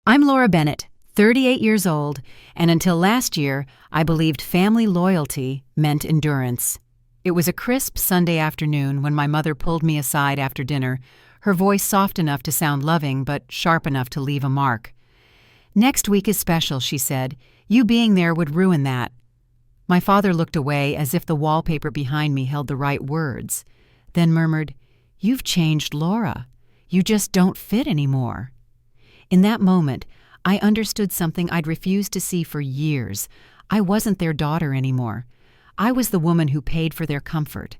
I'm Laura Bennett, 38 years old, and until last year, I believed family loyalty meant endurance. It was a crisp Sunday afternoon when my mother pulled me aside after dinner, her voice soft enough to sound loving but sharp enough to leave a mark. "Next week is special," she said. "You being there would ruin that." My father looked away as if the wallpaper behind me held the right words, then murmured, "You've changed, Laura. You just don't fit anymore." In that moment, I understood something I'd refused to see for years. I wasn't their daughter anymore. I was the woman who paid for their comfort.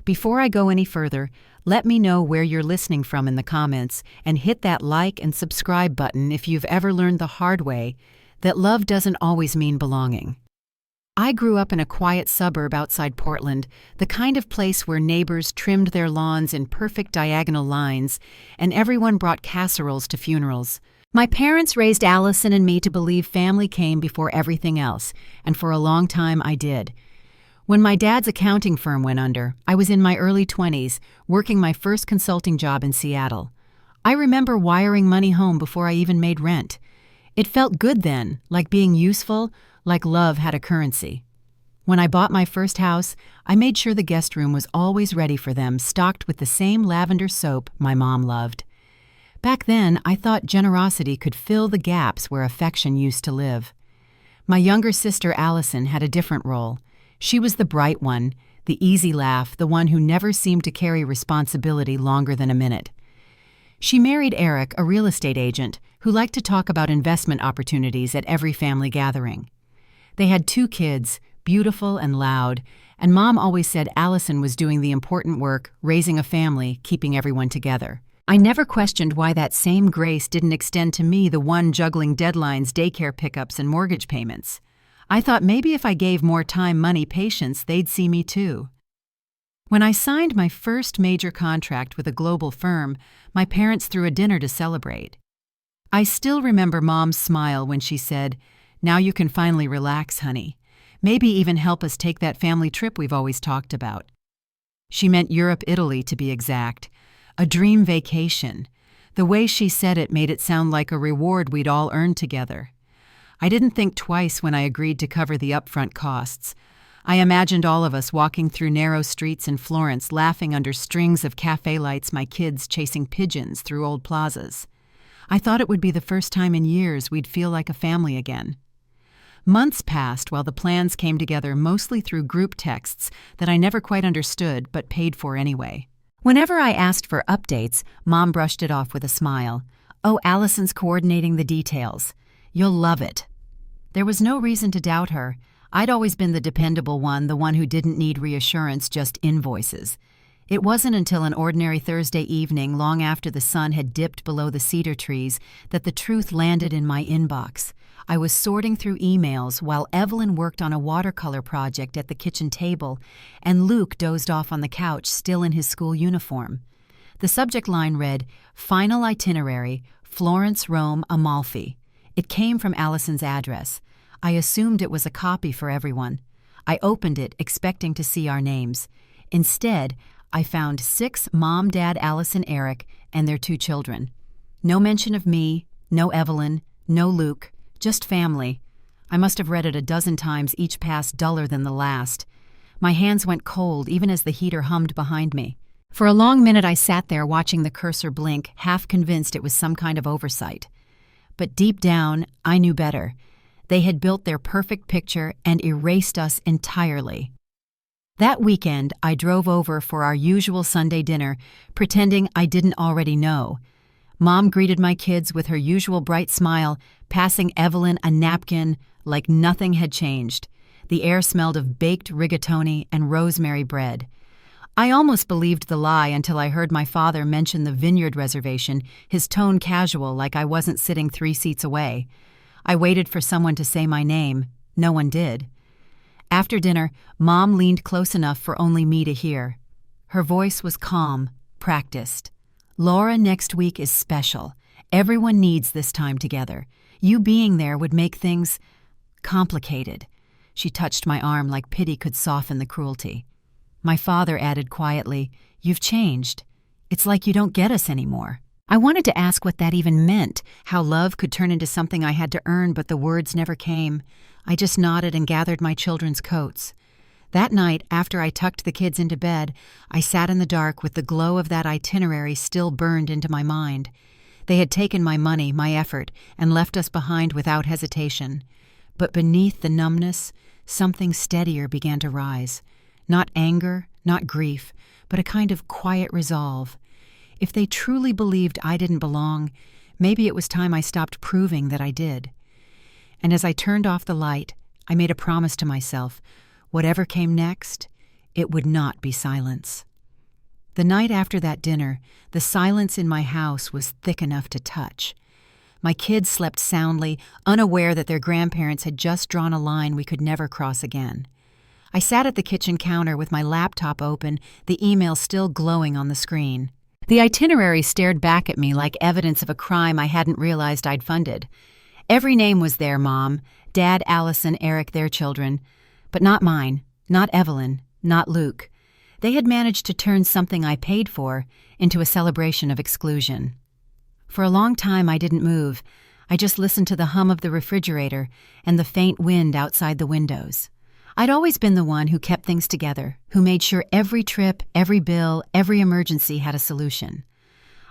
Before I go any further, let me know where you're listening from in the comments and hit that like and subscribe button if you've ever learned the hard way that love doesn't always mean belonging. I grew up in a quiet suburb outside Portland, the kind of place where neighbors trimmed their lawns in perfect diagonal lines and everyone brought casseroles to funerals. My parents raised Allison and me to believe family came before everything else, and for a long time I did. When my dad's accounting firm went under, I was in my early 20s, working my first consulting job in Seattle. I remember wiring money home before I even made rent. It felt good then, like being useful, like love had a currency. When I bought my first house, I made sure the guest room was always ready for them, stocked with the same lavender soap my mom loved. Back then, I thought generosity could fill the gaps where affection used to live. My younger sister Allison had a different role. She was the bright one, the easy laugh, the one who never seemed to carry responsibility longer than a minute. She married Eric, a real estate agent, who liked to talk about investment opportunities at every family gathering. They had 2 kids, beautiful and loud, and Mom always said Allison was doing the important work, raising a family, keeping everyone together. I never questioned why that same grace didn't extend to me, the one juggling deadlines, daycare pickups, and mortgage payments. I thought maybe if I gave more time, money, patience, they'd see me too. When I signed my first major contract with a global firm, my parents threw a dinner to celebrate. I still remember Mom's smile when she said, "Now you can finally relax, honey. Maybe even help us take that family trip we've always talked about." She meant Europe, Italy, to be exact. A dream vacation. The way she said it made it sound like a reward we'd all earned together. I didn't think twice when I agreed to cover the upfront costs. I imagined all of us walking through narrow streets in Florence, laughing under strings of cafe lights, my kids chasing pigeons through old plazas. I thought it would be the first time in years we'd feel like a family again. Months passed while the plans came together mostly through group texts that I never quite understood but paid for anyway. Whenever I asked for updates, Mom brushed it off with a smile. "Oh, Allison's coordinating the details. You'll love it." There was no reason to doubt her. I'd always been the dependable one, the one who didn't need reassurance, just invoices. It wasn't until an ordinary Thursday evening, long after the sun had dipped below the cedar trees, that the truth landed in my inbox. I was sorting through emails while Evelyn worked on a watercolor project at the kitchen table, and Luke dozed off on the couch, still in his school uniform. The subject line read, "Final itinerary, Florence, Rome, Amalfi." It came from Allison's address. I assumed it was a copy for everyone. I opened it, expecting to see our names. Instead, I found 6 Mom, Dad, Allison, Eric, and their 2 children. No mention of me, no Evelyn, no Luke. Just family. I must have read it a dozen times, each pass duller than the last. My hands went cold even as the heater hummed behind me. For a long minute I sat there watching the cursor blink, half convinced it was some kind of oversight. But deep down, I knew better. They had built their perfect picture and erased us entirely. That weekend, I drove over for our usual Sunday dinner, pretending I didn't already know. Mom greeted my kids with her usual bright smile, passing Evelyn a napkin like nothing had changed. The air smelled of baked rigatoni and rosemary bread. I almost believed the lie until I heard my father mention the vineyard reservation, his tone casual, like I wasn't sitting 3 seats away. I waited for someone to say my name. No one did. After dinner, Mom leaned close enough for only me to hear. Her voice was calm, practiced. "Laura, next week is special. Everyone needs this time together. You being there would make things complicated." She touched my arm like pity could soften the cruelty. My father added quietly, "You've changed. It's like you don't get us anymore." I wanted to ask what that even meant, how love could turn into something I had to earn, but the words never came. I just nodded and gathered my children's coats. That night, after I tucked the kids into bed, I sat in the dark with the glow of that itinerary still burned into my mind. They had taken my money, my effort, and left us behind without hesitation. But beneath the numbness, something steadier began to rise. Not anger, not grief, but a kind of quiet resolve. If they truly believed I didn't belong, maybe it was time I stopped proving that I did. And as I turned off the light, I made a promise to myself. Whatever came next, it would not be silence. The night after that dinner, the silence in my house was thick enough to touch. My kids slept soundly, unaware that their grandparents had just drawn a line we could never cross again. I sat at the kitchen counter with my laptop open, the email still glowing on the screen. The itinerary stared back at me like evidence of a crime I hadn't realized I'd funded. Every name was there, Mom, Dad, Allison, Eric, their children. But not mine, not Evelyn, not Luke. They had managed to turn something I paid for into a celebration of exclusion. For a long time I didn't move. I just listened to the hum of the refrigerator and the faint wind outside the windows. I'd always been the one who kept things together, who made sure every trip, every bill, every emergency had a solution.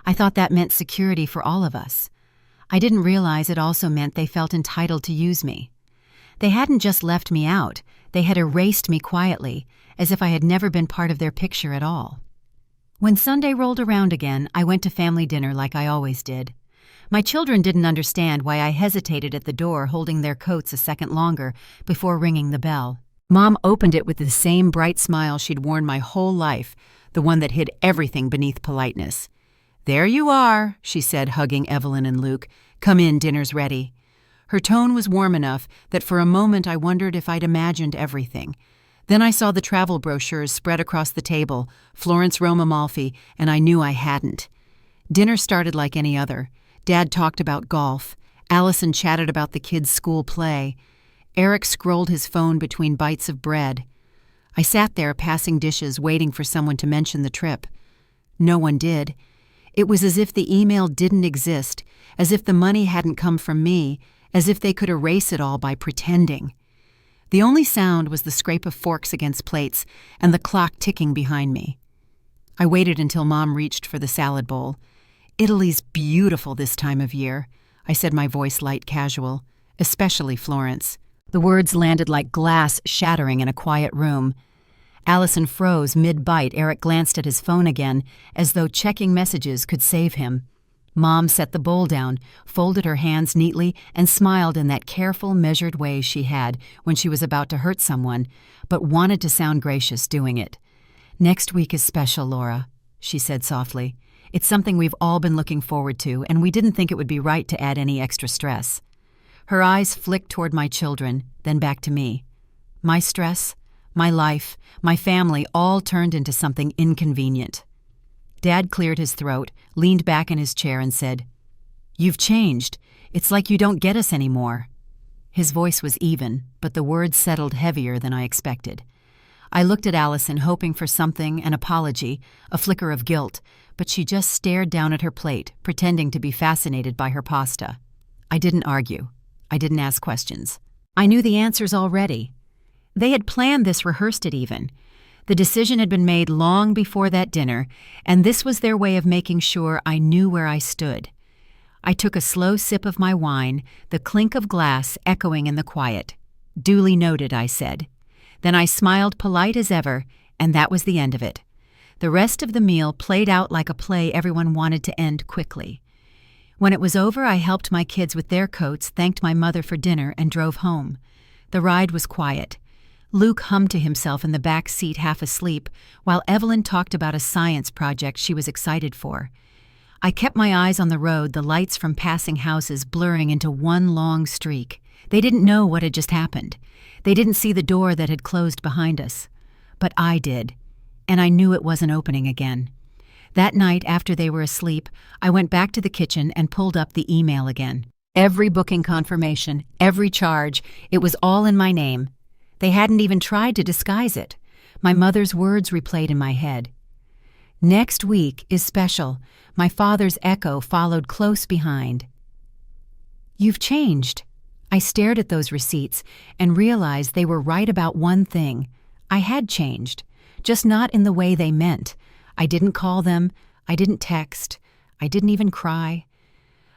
I thought that meant security for all of us. I didn't realize it also meant they felt entitled to use me. They hadn't just left me out, they had erased me quietly, as if I had never been part of their picture at all. When Sunday rolled around again, I went to family dinner like I always did. My children didn't understand why I hesitated at the door holding their coats a second longer before ringing the bell. Mom opened it with the same bright smile she'd worn my whole life, the one that hid everything beneath politeness. "There you are," she said, hugging Evelyn and Luke. "Come in, dinner's ready." Her tone was warm enough that for a moment I wondered if I'd imagined everything. Then I saw the travel brochures spread across the table, Florence, Rome, Amalfi, and I knew I hadn't. Dinner started like any other. Dad talked about golf. Allison chatted about the kids' school play. Eric scrolled his phone between bites of bread. I sat there passing dishes, waiting for someone to mention the trip. No one did. It was as if the email didn't exist, as if the money hadn't come from me, as if they could erase it all by pretending. The only sound was the scrape of forks against plates and the clock ticking behind me. I waited until Mom reached for the salad bowl. "Italy's beautiful this time of year," I said, my voice light casual, "especially Florence." The words landed like glass shattering in a quiet room. Allison froze mid-bite. Eric glanced at his phone again, as though checking messages could save him. Mom set the bowl down, folded her hands neatly, and smiled in that careful, measured way she had when she was about to hurt someone, but wanted to sound gracious doing it. "Next week is special, Laura," she said softly. "It's something we've all been looking forward to, and we didn't think it would be right to add any extra stress." Her eyes flicked toward my children, then back to me. My stress, my life, my family all turned into something inconvenient. Dad cleared his throat, leaned back in his chair and said, "You've changed. It's like you don't get us anymore." His voice was even, but the words settled heavier than I expected. I looked at Allison, hoping for something, an apology, a flicker of guilt, but she just stared down at her plate, pretending to be fascinated by her pasta. I didn't argue. I didn't ask questions. I knew the answers already. They had planned this, rehearsed it even. The decision had been made long before that dinner, and this was their way of making sure I knew where I stood. I took a slow sip of my wine, the clink of glass echoing in the quiet. "Duly noted," I said. Then I smiled, polite as ever, and that was the end of it. The rest of the meal played out like a play everyone wanted to end quickly. When it was over, I helped my kids with their coats, thanked my mother for dinner, and drove home. The ride was quiet. Luke hummed to himself in the back seat, half asleep, while Evelyn talked about a science project she was excited for. I kept my eyes on the road, the lights from passing houses blurring into one long streak. They didn't know what had just happened. They didn't see the door that had closed behind us. But I did, and I knew it wasn't opening again. That night, after they were asleep, I went back to the kitchen and pulled up the email again. Every booking confirmation, every charge, it was all in my name. They hadn't even tried to disguise it. My mother's words replayed in my head. Next week is special. My father's echo followed close behind. You've changed. I stared at those receipts and realized they were right about one thing. I had changed, just not in the way they meant. I didn't call them, I didn't text, I didn't even cry.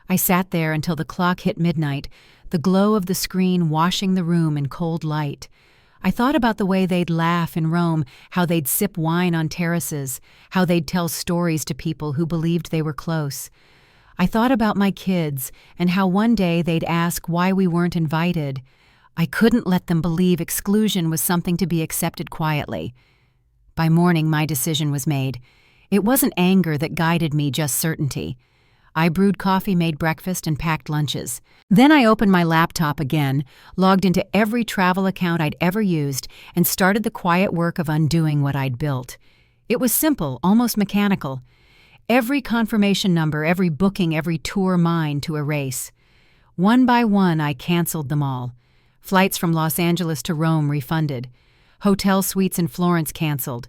I sat there until the clock hit midnight, the glow of the screen washing the room in cold light. I thought about the way they'd laugh in Rome, how they'd sip wine on terraces, how they'd tell stories to people who believed they were close. I thought about my kids and how one day they'd ask why we weren't invited. I couldn't let them believe exclusion was something to be accepted quietly. By morning, my decision was made. It wasn't anger that guided me, just certainty. I brewed coffee, made breakfast, and packed lunches. Then I opened my laptop again, logged into every travel account I'd ever used, and started the quiet work of undoing what I'd built. It was simple, almost mechanical. Every confirmation number, every booking, every tour mine to erase. One by one, I canceled them all. Flights from Los Angeles to Rome refunded. Hotel suites in Florence canceled.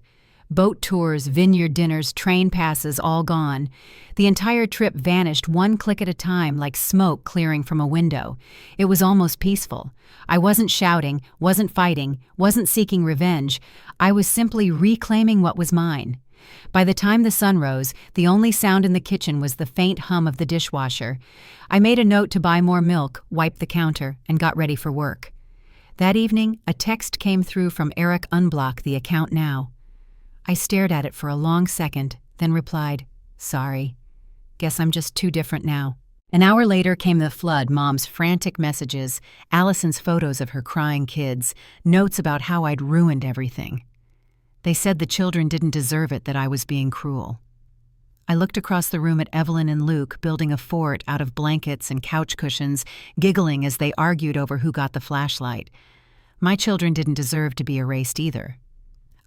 Boat tours, vineyard dinners, train passes, all gone. The entire trip vanished one click at a time, like smoke clearing from a window. It was almost peaceful. I wasn't shouting, wasn't fighting, wasn't seeking revenge. I was simply reclaiming what was mine. By the time the sun rose, the only sound in the kitchen was the faint hum of the dishwasher. I made a note to buy more milk, wiped the counter, and got ready for work. That evening, a text came through from Eric Unblock the account now. I stared at it for a long second, then replied, "Sorry. Guess I'm just too different now." An hour later came the flood, Mom's frantic messages, Allison's photos of her crying kids, notes about how I'd ruined everything. They said the children didn't deserve it, that I was being cruel. I looked across the room at Evelyn and Luke building a fort out of blankets and couch cushions, giggling as they argued over who got the flashlight. My children didn't deserve to be erased either.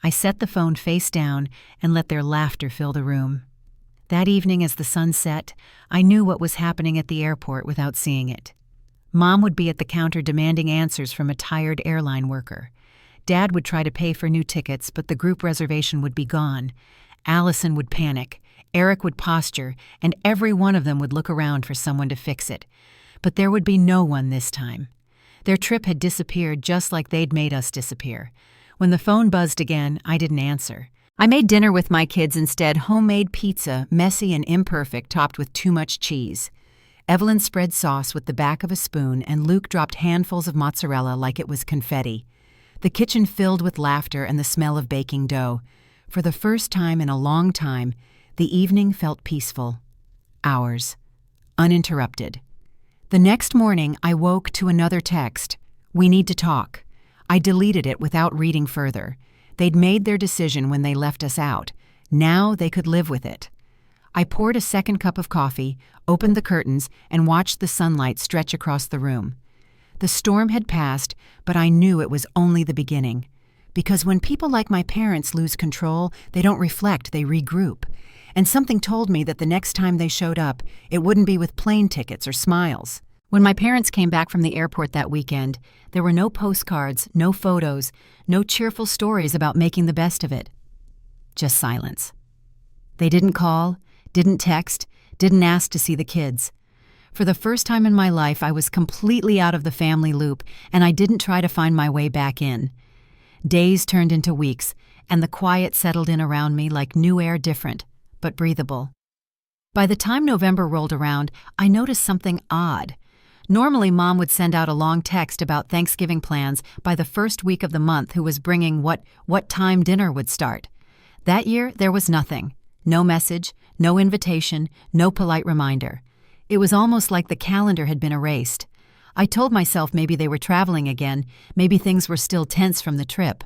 I set the phone face down and let their laughter fill the room. That evening as the sun set, I knew what was happening at the airport without seeing it. Mom would be at the counter demanding answers from a tired airline worker. Dad would try to pay for new tickets, but the group reservation would be gone. Allison would panic, Eric would posture, and every one of them would look around for someone to fix it. But there would be no one this time. Their trip had disappeared just like they'd made us disappear. When the phone buzzed again, I didn't answer. I made dinner with my kids instead, homemade pizza, messy and imperfect, topped with too much cheese. Evelyn spread sauce with the back of a spoon, and Luke dropped handfuls of mozzarella like it was confetti. The kitchen filled with laughter and the smell of baking dough. For the first time in a long time, the evening felt peaceful. Ours. Uninterrupted. The next morning, I woke to another text. "We need to talk." I deleted it without reading further. They'd made their decision when they left us out. Now they could live with it. I poured a second cup of coffee, opened the curtains, and watched the sunlight stretch across the room. The storm had passed, but I knew it was only the beginning. Because when people like my parents lose control, they don't reflect, they regroup. And something told me that the next time they showed up, it wouldn't be with plane tickets or smiles. When my parents came back from the airport that weekend, there were no postcards, no photos, no cheerful stories about making the best of it. Just silence. They didn't call, didn't text, didn't ask to see the kids. For the first time in my life, I was completely out of the family loop, and I didn't try to find my way back in. Days turned into weeks, and the quiet settled in around me like new air, different, but breathable. By the time November rolled around, I noticed something odd. Normally, Mom would send out a long text about Thanksgiving plans by the first week of the month, who was bringing what time dinner would start. That year, there was nothing. No message, no invitation, no polite reminder. It was almost like the calendar had been erased. I told myself maybe they were traveling again, maybe things were still tense from the trip.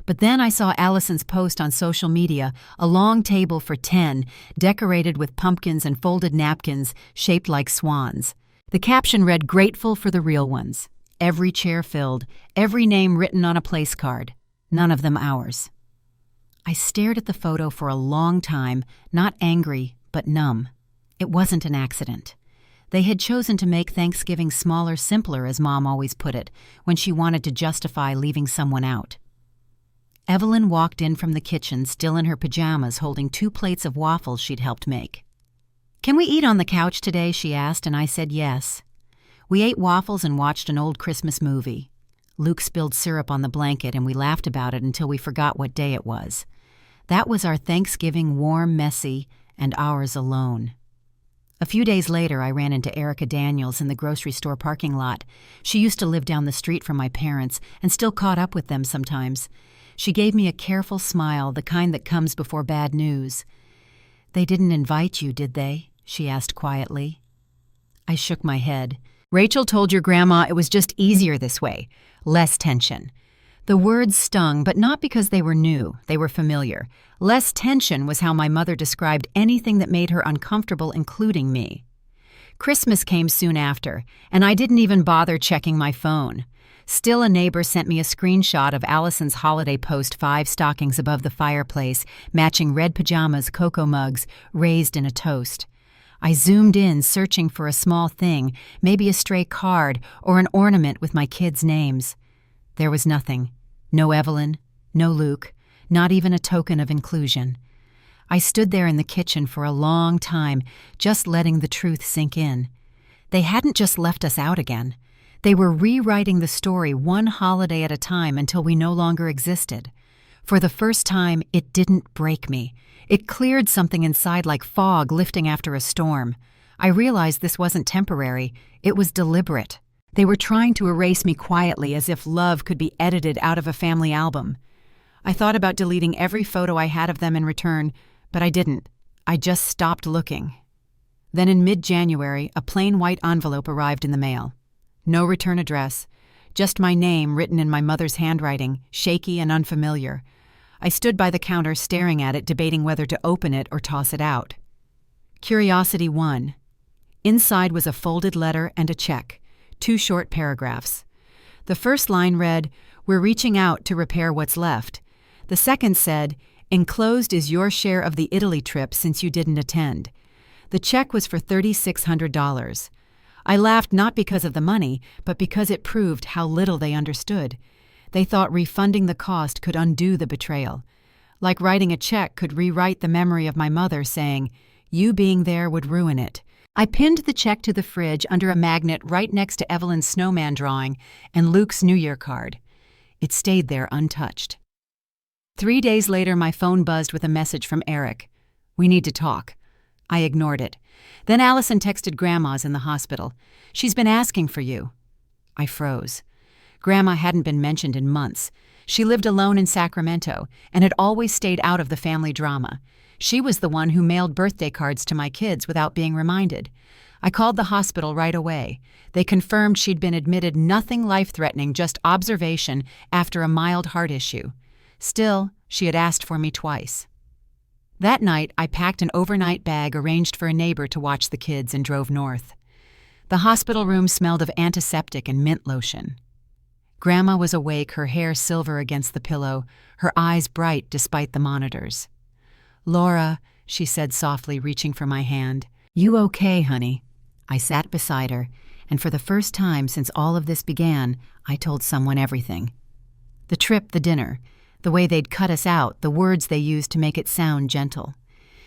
But then I saw Allison's post on social media, a long table for 10, decorated with pumpkins and folded napkins shaped like swans. The caption read, "Grateful for the real ones." Every chair filled, every name written on a place card. None of them ours. I stared at the photo for a long time, not angry, but numb. It wasn't an accident. They had chosen to make Thanksgiving smaller, simpler, as Mom always put it, when she wanted to justify leaving someone out. Evelyn walked in from the kitchen, still in her pajamas, holding 2 plates of waffles she'd helped make. "Can we eat on the couch today?" she asked, and I said yes. We ate waffles and watched an old Christmas movie. Luke spilled syrup on the blanket, and we laughed about it until we forgot what day it was. That was our Thanksgiving, warm, messy, and ours alone. A few days later, I ran into Erica Daniels in the grocery store parking lot. She used to live down the street from my parents and still caught up with them sometimes. She gave me a careful smile, the kind that comes before bad news. "They didn't invite you, did they?" she asked quietly. I shook my head. "Rachel told your grandma it was just easier this way. Less tension." The words stung, but not because they were new. They were familiar. Less tension was how my mother described anything that made her uncomfortable, including me. Christmas came soon after, and I didn't even bother checking my phone. Still, a neighbor sent me a screenshot of Allison's holiday post, 5 stockings above the fireplace, matching red pajamas, cocoa mugs, raised in a toast. I zoomed in, searching for a small thing, maybe a stray card or an ornament with my kids' names. There was nothing. No Evelyn, no Luke, not even a token of inclusion. I stood there in the kitchen for a long time, just letting the truth sink in. They hadn't just left us out again. They were rewriting the story one holiday at a time until we no longer existed. For the first time, it didn't break me. It cleared something inside like fog lifting after a storm. I realized this wasn't temporary. It was deliberate. They were trying to erase me quietly, as if love could be edited out of a family album. I thought about deleting every photo I had of them in return, but I didn't. I just stopped looking. Then in mid-January, a plain white envelope arrived in the mail. No return address, just my name written in my mother's handwriting, shaky and unfamiliar. I stood by the counter staring at it, debating whether to open it or toss it out. Curiosity won. Inside was a folded letter and a check, 2 short paragraphs. The first line read, "We're reaching out to repair what's left." The second said, "Enclosed is your share of the Italy trip since you didn't attend." The check was for $3,600. I laughed not because of the money, but because it proved how little they understood. They thought refunding the cost could undo the betrayal. Like writing a check could rewrite the memory of my mother saying, "You being there would ruin it." I pinned the check to the fridge under a magnet right next to Evelyn's snowman drawing and Luke's New Year card. It stayed there untouched. 3 days later, my phone buzzed with a message from Eric. "We need to talk." I ignored it. Then Allison texted Grandma's in the hospital. "She's been asking for you." I froze. Grandma hadn't been mentioned in months. She lived alone in Sacramento and had always stayed out of the family drama. She was the one who mailed birthday cards to my kids without being reminded. I called the hospital right away. They confirmed she'd been admitted, nothing life-threatening, just observation after a mild heart issue. Still, she had asked for me twice. That night, I packed an overnight bag arranged for a neighbor to watch the kids and drove north. The hospital room smelled of antiseptic and mint lotion. Grandma was awake, her hair silver against the pillow, her eyes bright despite the monitors. "Laura," she said softly, reaching for my hand. "You okay, honey?" I sat beside her, and for the first time since all of this began, I told someone everything. The trip, the dinner, the way they'd cut us out, the words they used to make it sound gentle.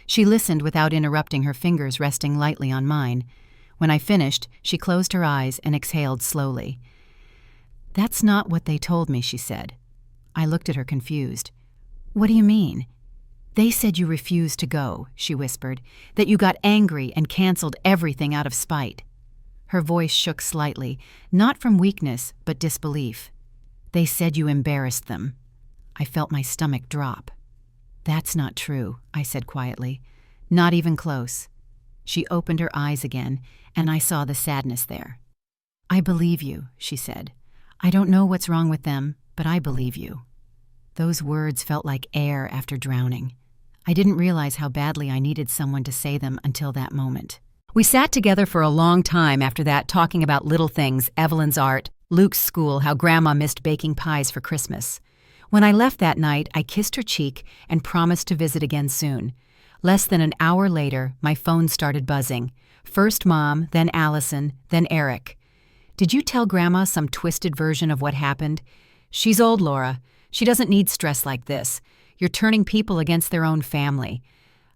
She listened without interrupting, her fingers resting lightly on mine. When I finished, she closed her eyes and exhaled slowly. "That's not what they told me," she said. I looked at her confused. "What do you mean?" "They said you refused to go," she whispered, "that you got angry and canceled everything out of spite." Her voice shook slightly, not from weakness, but disbelief. "They said you embarrassed them." I felt my stomach drop. "That's not true," I said quietly. "Not even close." She opened her eyes again, and I saw the sadness there. "I believe you," she said. "I don't know what's wrong with them, but I believe you." Those words felt like air after drowning. I didn't realize how badly I needed someone to say them until that moment. We sat together for a long time after that, talking about little things, Evelyn's art, Luke's school, how Grandma missed baking pies for Christmas. When I left that night, I kissed her cheek and promised to visit again soon. Less than an hour later, my phone started buzzing. First Mom, then Allison, then Eric. "Did you tell Grandma some twisted version of what happened?" "She's old, Laura. She doesn't need stress like this. You're turning people against their own family."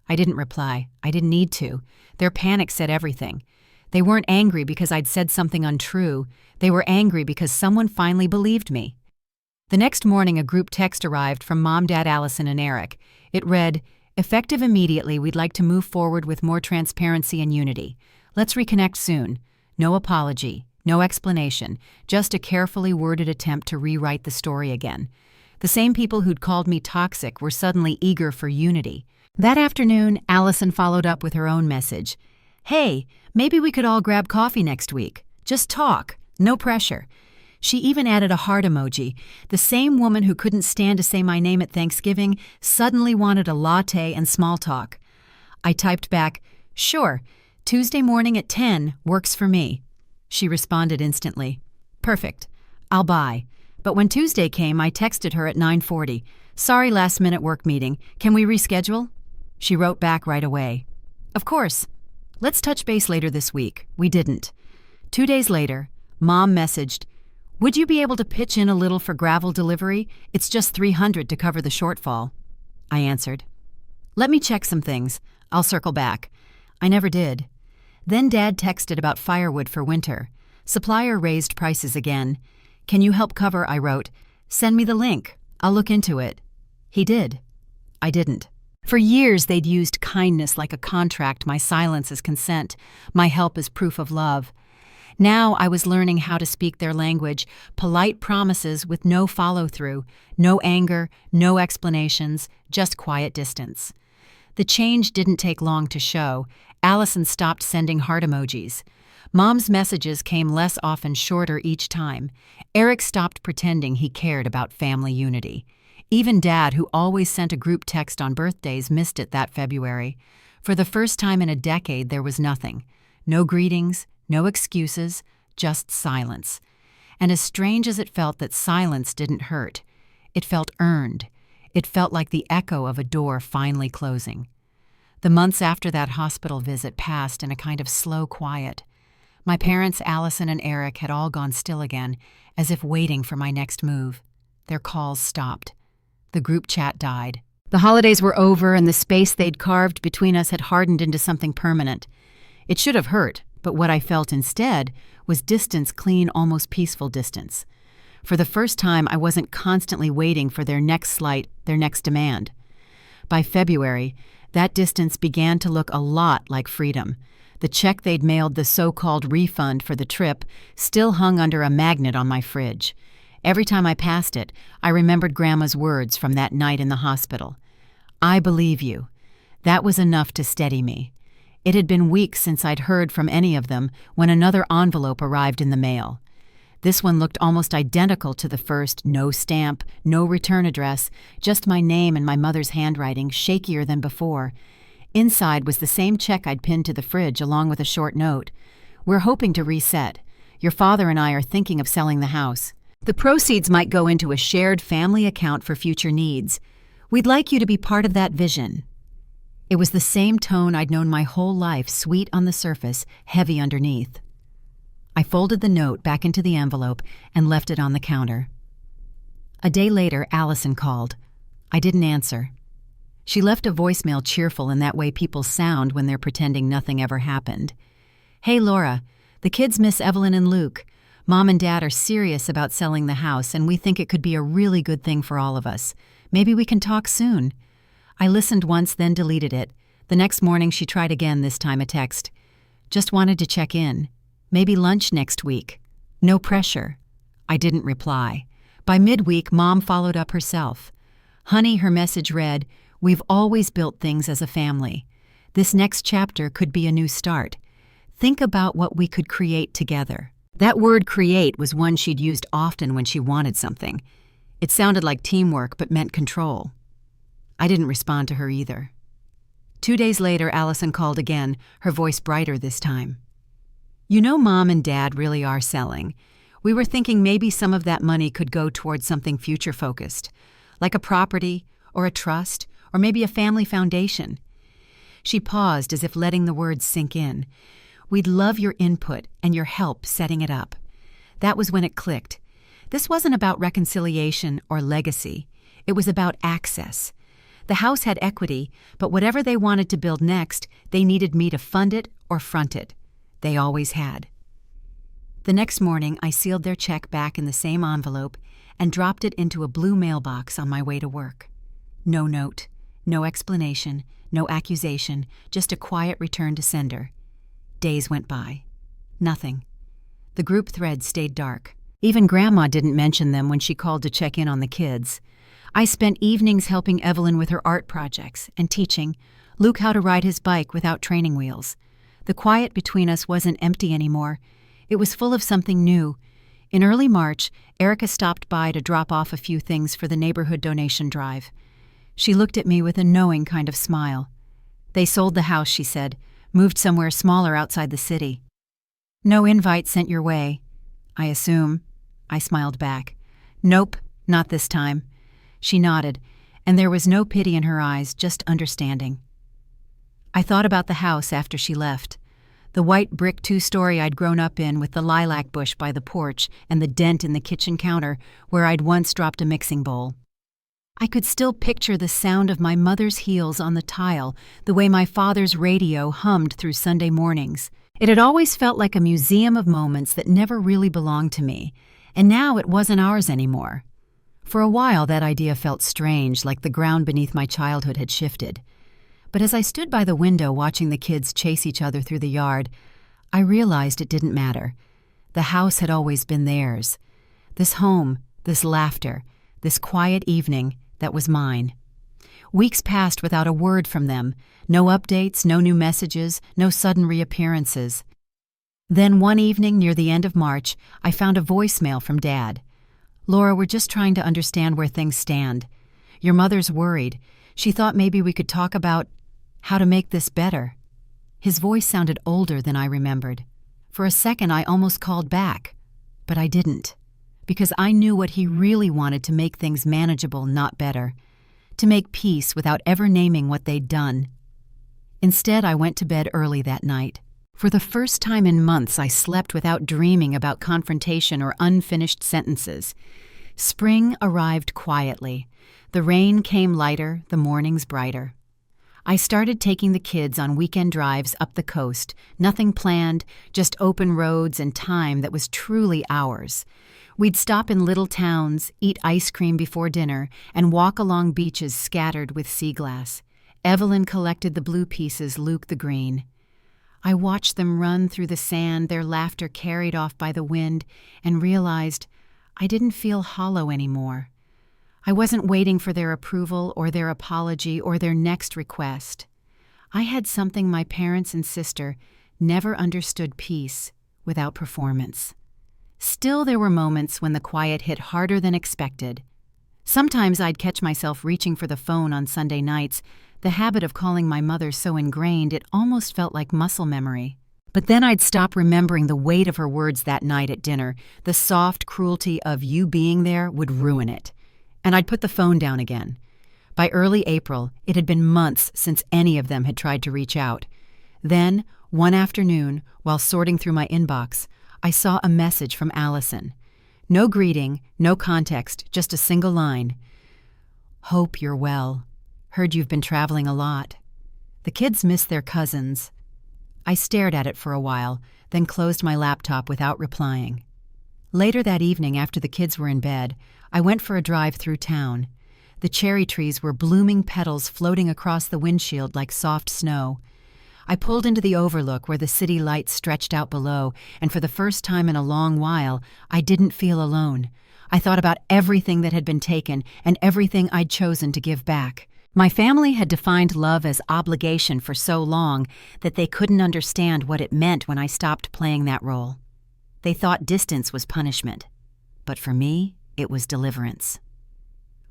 I didn't reply. I didn't need to. Their panic said everything. They weren't angry because I'd said something untrue. They were angry because someone finally believed me. The next morning, a group text arrived from Mom, Dad, Allison, and Eric. It read, "Effective immediately, we'd like to move forward with more transparency and unity. Let's reconnect soon. No apology, no explanation, just a carefully worded attempt to rewrite the story again." The same people who'd called me toxic were suddenly eager for unity. That afternoon, Allison followed up with her own message. "Hey, maybe we could all grab coffee next week. Just talk. No pressure." She even added a heart emoji. The same woman who couldn't stand to say my name at Thanksgiving suddenly wanted a latte and small talk. I typed back, "Sure, Tuesday morning at 10 works for me." She responded instantly, "Perfect. I'll buy." But when Tuesday came, I texted her at 9:40. "Sorry, last-minute work meeting. Can we reschedule?" She wrote back right away, "Of course. Let's touch base later this week." We didn't. 2 days later, Mom messaged, "Would you be able to pitch in a little for gravel delivery? It's just $300 to cover the shortfall." I answered, "Let me check some things. I'll circle back." I never did. Then Dad texted about firewood for winter. Supplier raised prices again. "Can you help cover?" I wrote. "Send me the link. I'll look into it." He did. I didn't. For years, they'd used kindness like a contract, my silence as consent, my help as proof of love. Now I was learning how to speak their language, polite promises with no follow-through, no anger, no explanations, just quiet distance. The change didn't take long to show. Allison stopped sending heart emojis. Mom's messages came less often, shorter each time. Eric stopped pretending he cared about family unity. Even Dad, who always sent a group text on birthdays, missed it that February. For the first time in a decade, there was nothing. No greetings, no excuses, just silence. And as strange as it felt that silence didn't hurt, it felt earned. It felt like the echo of a door finally closing. The months after that hospital visit passed in a kind of slow quiet. My parents, Allison and Eric, had all gone still again, as if waiting for my next move. Their calls stopped. The group chat died. The holidays were over, and the space they'd carved between us had hardened into something permanent. It should have hurt, but what I felt instead was distance, clean, almost peaceful distance. For the first time, I wasn't constantly waiting for their next slight, their next demand. By February, that distance began to look a lot like freedom. The check they'd mailed, the so-called refund for the trip, still hung under a magnet on my fridge. Every time I passed it, I remembered Grandma's words from that night in the hospital. "I believe you." That was enough to steady me. It had been weeks since I'd heard from any of them when another envelope arrived in the mail. This one looked almost identical to the first, no stamp, no return address, just my name and my mother's handwriting, shakier than before. Inside was the same check I'd pinned to the fridge along with a short note. "We're hoping to reset. Your father and I are thinking of selling the house. The proceeds might go into a shared family account for future needs. We'd like you to be part of that vision." It was the same tone I'd known my whole life, sweet on the surface, heavy underneath. I folded the note back into the envelope and left it on the counter. A day later, Allison called. I didn't answer. She left a voicemail, cheerful in that way people sound when they're pretending nothing ever happened. "Hey, Laura, the kids miss Evelyn and Luke. Mom and Dad are serious about selling the house, and we think it could be a really good thing for all of us. Maybe we can talk soon." I listened once, then deleted it. The next morning, she tried again, this time a text. "Just wanted to check in. Maybe lunch next week. No pressure." I didn't reply. By midweek, Mom followed up herself. "Honey," her message read, "we've always built things as a family. This next chapter could be a new start. Think about what we could create together." That word create was one she'd used often when she wanted something. It sounded like teamwork but meant control. I didn't respond to her either. 2 days later, Allison called again, her voice brighter this time. "You know, Mom and Dad really are selling. We were thinking maybe some of that money could go towards something future-focused, like a property or a trust or maybe a family foundation." She paused as if letting the words sink in. "We'd love your input and your help setting it up." That was when it clicked. This wasn't about reconciliation or legacy. It was about access. The house had equity, but whatever they wanted to build next, they needed me to fund it or front it. They always had. The next morning, I sealed their check back in the same envelope and dropped it into a blue mailbox on my way to work. No note, no explanation, no accusation, just a quiet return to sender. Days went by. Nothing. The group thread stayed dark. Even Grandma didn't mention them when she called to check in on the kids. I spent evenings helping Evelyn with her art projects and teaching Luke how to ride his bike without training wheels. The quiet between us wasn't empty anymore. It was full of something new. In early March, Erica stopped by to drop off a few things for the neighborhood donation drive. She looked at me with a knowing kind of smile. They sold the house, she said, moved somewhere smaller outside the city. No invite sent your way, I assume. I smiled back. Nope, not this time. She nodded, and there was no pity in her eyes, just understanding. I thought about the house after she left. The white brick two-story I'd grown up in with the lilac bush by the porch and the dent in the kitchen counter where I'd once dropped a mixing bowl. I could still picture the sound of my mother's heels on the tile, the way my father's radio hummed through Sunday mornings. It had always felt like a museum of moments that never really belonged to me, and now it wasn't ours anymore. For a while that idea felt strange, like the ground beneath my childhood had shifted. But as I stood by the window watching the kids chase each other through the yard, I realized it didn't matter. The house had always been theirs. This home, this laughter, this quiet evening, that was mine. Weeks passed without a word from them. No updates, no new messages, no sudden reappearances. Then one evening near the end of March, I found a voicemail from Dad. Laura, we're just trying to understand where things stand. Your mother's worried. She thought maybe we could talk about how to make this better. His voice sounded older than I remembered. For a second, I almost called back, but I didn't, because I knew what he really wanted to make things manageable, not better, to make peace without ever naming what they'd done. Instead, I went to bed early that night. For the first time in months, I slept without dreaming about confrontation or unfinished sentences. Spring arrived quietly. The rain came lighter, the mornings brighter. I started taking the kids on weekend drives up the coast, nothing planned, just open roads and time that was truly ours. We'd stop in little towns, eat ice cream before dinner, and walk along beaches scattered with sea glass. Evelyn collected the blue pieces, Luke the green. I watched them run through the sand, their laughter carried off by the wind, and realized I didn't feel hollow anymore. I wasn't waiting for their approval or their apology or their next request. I had something my parents and sister never understood: peace without performance. Still, there were moments when the quiet hit harder than expected. Sometimes I'd catch myself reaching for the phone on Sunday nights, the habit of calling my mother so ingrained it almost felt like muscle memory. But then I'd stop remembering the weight of her words that night at dinner. The soft cruelty of you being there would ruin it. And I'd put the phone down again. By early April, it had been months since any of them had tried to reach out. Then, one afternoon, while sorting through my inbox, I saw a message from Allison. No greeting, no context, just a single line. Hope you're well. Heard you've been traveling a lot. The kids miss their cousins. I stared at it for a while, then closed my laptop without replying. Later that evening, after the kids were in bed, I went for a drive through town. The cherry trees were blooming petals floating across the windshield like soft snow. I pulled into the overlook where the city lights stretched out below, and for the first time in a long while, I didn't feel alone. I thought about everything that had been taken and everything I'd chosen to give back. My family had defined love as obligation for so long that they couldn't understand what it meant when I stopped playing that role. They thought distance was punishment. But for me, it was deliverance.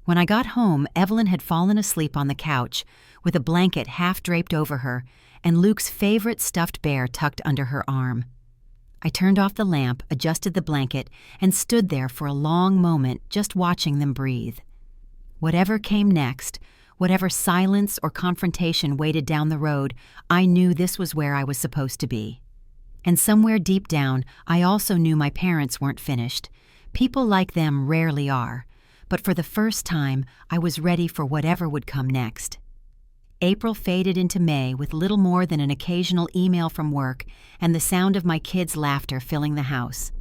When I got home, Evelyn had fallen asleep on the couch with a blanket half draped over her and Luke's favorite stuffed bear tucked under her arm. I turned off the lamp, adjusted the blanket, and stood there for a long moment just watching them breathe. Whatever came next, whatever silence or confrontation waited down the road, I knew this was where I was supposed to be. And somewhere deep down, I also knew my parents weren't finished. People like them rarely are, but for the first time, I was ready for whatever would come next. April faded into May with little more than an occasional email from work and the sound of my kids' laughter filling the house.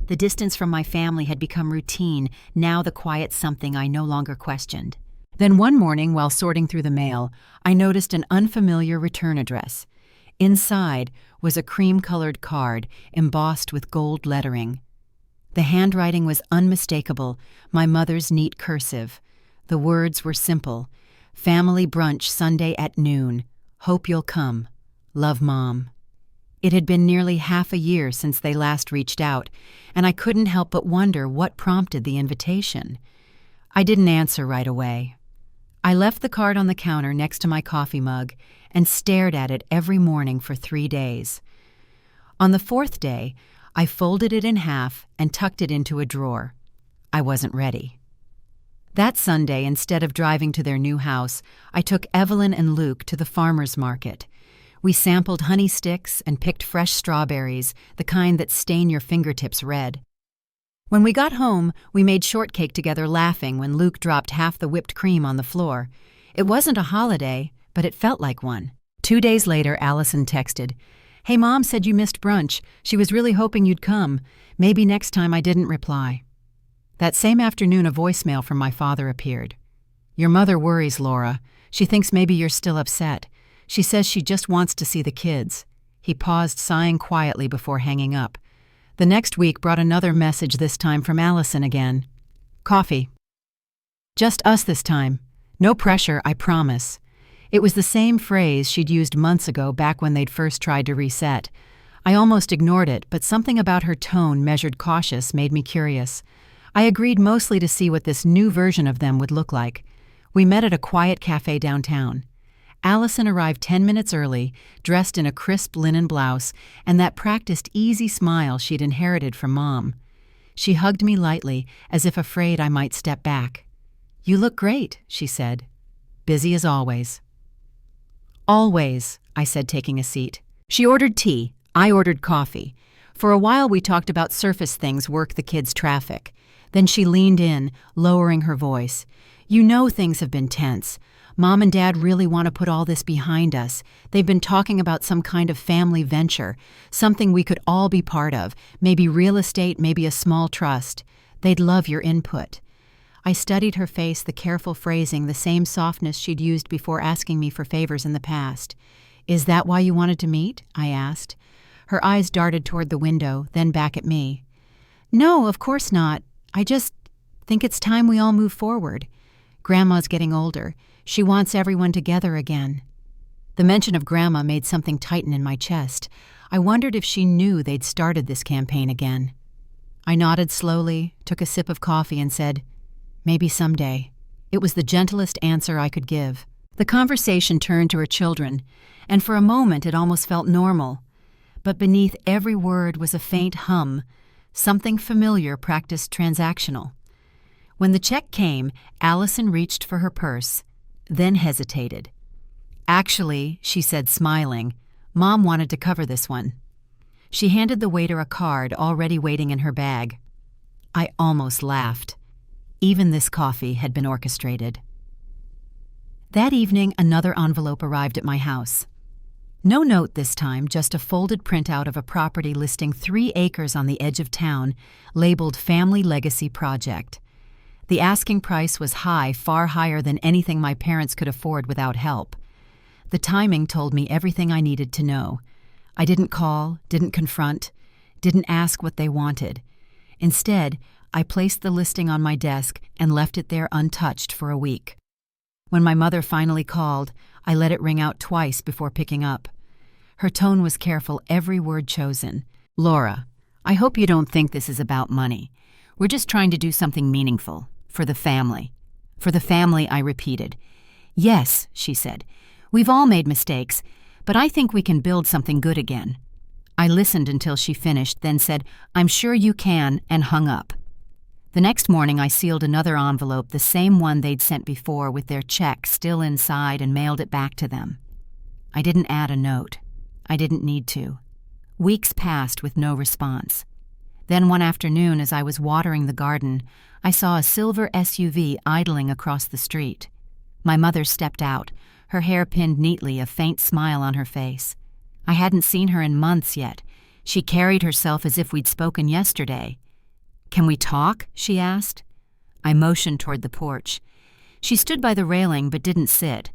The distance from my family had become routine, now the quiet something I no longer questioned. Then one morning, while sorting through the mail, I noticed an unfamiliar return address. Inside was a cream-colored card embossed with gold lettering. The handwriting was unmistakable, my mother's neat cursive. The words were simple: "Family brunch Sunday at noon. Hope you'll come. Love, Mom." It had been nearly half a year since they last reached out, and I couldn't help but wonder what prompted the invitation. I didn't answer right away. I left the card on the counter next to my coffee mug and stared at it every morning for 3 days. On the 4th day, I folded it in half and tucked it into a drawer. I wasn't ready. That Sunday, instead of driving to their new house, I took Evelyn and Luke to the farmer's market. We sampled honey sticks and picked fresh strawberries, the kind that stain your fingertips red. When we got home, we made shortcake together, laughing when Luke dropped half the whipped cream on the floor. It wasn't a holiday, but it felt like one. 2 days later, Allison texted, "Hey, Mom said you missed brunch. She was really hoping you'd come. Maybe next time." I didn't reply. That same afternoon, a voicemail from my father appeared. "Your mother worries, Laura. She thinks maybe you're still upset. She says she just wants to see the kids." He paused, sighing quietly before hanging up. The next week brought another message, this time from Allison again. "Coffee. Just us this time. No pressure, I promise." It was the same phrase she'd used months ago, back when they'd first tried to reset. I almost ignored it, but something about her tone, measured, cautious, made me curious. I agreed, mostly to see what this new version of them would look like. We met at a quiet cafe downtown. Allison arrived 10 minutes early, dressed in a crisp linen blouse and that practiced, easy smile she'd inherited from Mom. She hugged me lightly, as if afraid I might step back. "You look great," she said. "Busy as always." "Always," I said, taking a seat. She ordered tea. I ordered coffee. For a while we talked about surface things, work, the kids' traffic. Then she leaned in, lowering her voice. "You know things have been tense. Mom and Dad really want to put all this behind us. They've been talking about some kind of family venture, something we could all be part of, maybe real estate, maybe a small trust. They'd love your input." I studied her face, the careful phrasing, the same softness she'd used before asking me for favors in the past. "Is that why you wanted to meet?" I asked. Her eyes darted toward the window, then back at me. "No, of course not. I just think it's time we all move forward. Grandma's getting older. She wants everyone together again." The mention of Grandma made something tighten in my chest. I wondered if she knew they'd started this campaign again. I nodded slowly, took a sip of coffee, and said, "Maybe someday." It was the gentlest answer I could give. The conversation turned to her children, and for a moment it almost felt normal. But beneath every word was a faint hum, something familiar, practiced, transactional. When the check came, Allison reached for her purse, then hesitated. "Actually," she said, smiling, "Mom wanted to cover this one." She handed the waiter a card already waiting in her bag. I almost laughed. Even this coffee had been orchestrated. That evening, another envelope arrived at my house. No note this time, just a folded printout of a property listing 3 acres on the edge of town, labeled Family Legacy Project. The asking price was high, far higher than anything my parents could afford without help. The timing told me everything I needed to know. I didn't call, didn't confront, didn't ask what they wanted. Instead, I placed the listing on my desk and left it there untouched for a week. When my mother finally called, I let it ring out twice before picking up. Her tone was careful, every word chosen. "Laura, I hope you don't think this is about money. We're just trying to do something meaningful. For the family." "For the family," I repeated. "Yes," she said. "We've all made mistakes, but I think we can build something good again." I listened until she finished, then said, "I'm sure you can," and hung up. The next morning I sealed another envelope, the same one they'd sent before, with their check still inside, and mailed it back to them. I didn't add a note. I didn't need to. Weeks passed with no response. Then one afternoon, as I was watering the garden, I saw a silver SUV idling across the street. My mother stepped out, her hair pinned neatly, a faint smile on her face. I hadn't seen her in months yet. She carried herself as if we'd spoken yesterday. "Can we talk?" she asked. I motioned toward the porch. She stood by the railing but didn't sit.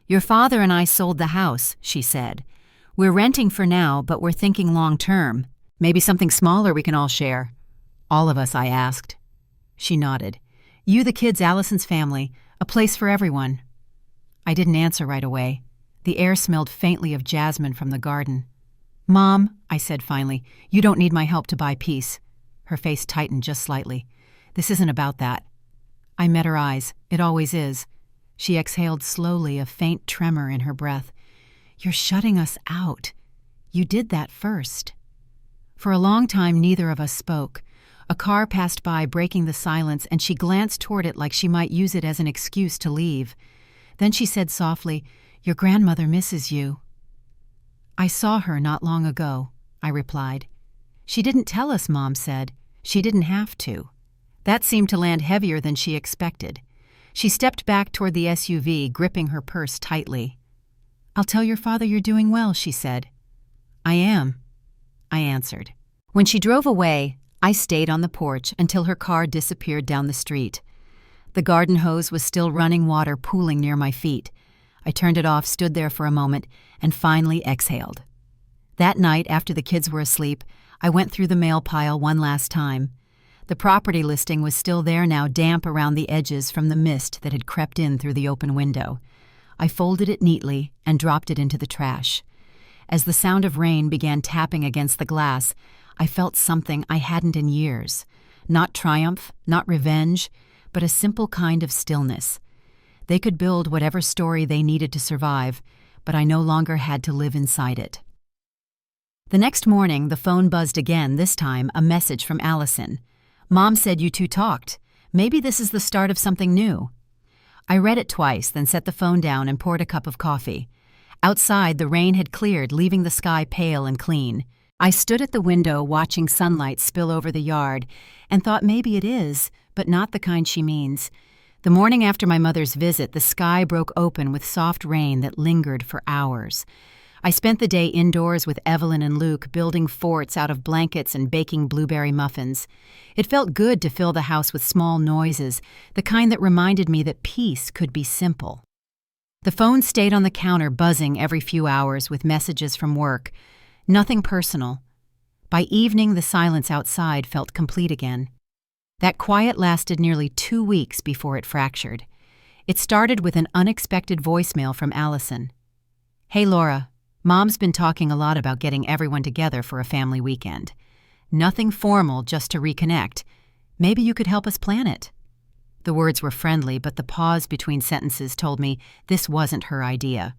"Your father and I sold the house," she said. "We're renting for now, but we're thinking long term. Maybe something smaller we can all share." "All of us?" I asked. She nodded. "You, the kids, Allison's family. A place for everyone." I didn't answer right away. The air smelled faintly of jasmine from the garden. "Mom," I said finally, "you don't need my help to buy peace." Her face tightened just slightly. "This isn't about that." I met her eyes. It always is. She exhaled slowly, a faint tremor in her breath. "You're shutting us out. You did that first." For a long time, neither of us spoke. A car passed by, breaking the silence, and she glanced toward it like she might use it as an excuse to leave. Then she said softly, "Your grandmother misses you." "I saw her not long ago," I replied. "She didn't tell us," Mom said. "She didn't have to." That seemed to land heavier than she expected. She stepped back toward the SUV, gripping her purse tightly. "I'll tell your father you're doing well," she said. "I am," I answered. When she drove away, I stayed on the porch until her car disappeared down the street. The garden hose was still running water pooling near my feet. I turned it off, stood there for a moment, and finally exhaled. That night, after the kids were asleep, I went through the mail pile one last time. The property listing was still there now, damp around the edges from the mist that had crept in through the open window. I folded it neatly and dropped it into the trash. As the sound of rain began tapping against the glass, I felt something I hadn't in years. Not triumph, not revenge, but a simple kind of stillness. They could build whatever story they needed to survive, but I no longer had to live inside it. The next morning, the phone buzzed again, this time a message from Allison. "Mom said you two talked. Maybe this is the start of something new." I read it twice, then set the phone down and poured a cup of coffee. Outside, the rain had cleared, leaving the sky pale and clean. I stood at the window watching sunlight spill over the yard and thought maybe it is, but not the kind she means. The morning after my mother's visit, the sky broke open with soft rain that lingered for hours. I spent the day indoors with Evelyn and Luke, building forts out of blankets and baking blueberry muffins. It felt good to fill the house with small noises, the kind that reminded me that peace could be simple. The phone stayed on the counter buzzing every few hours with messages from work. Nothing personal. By evening, the silence outside felt complete again. That quiet lasted nearly 2 weeks before it fractured. It started with an unexpected voicemail from Allison. "Hey Laura, Mom's been talking a lot about getting everyone together for a family weekend. Nothing formal, just to reconnect. Maybe you could help us plan it." The words were friendly, but the pause between sentences told me this wasn't her idea.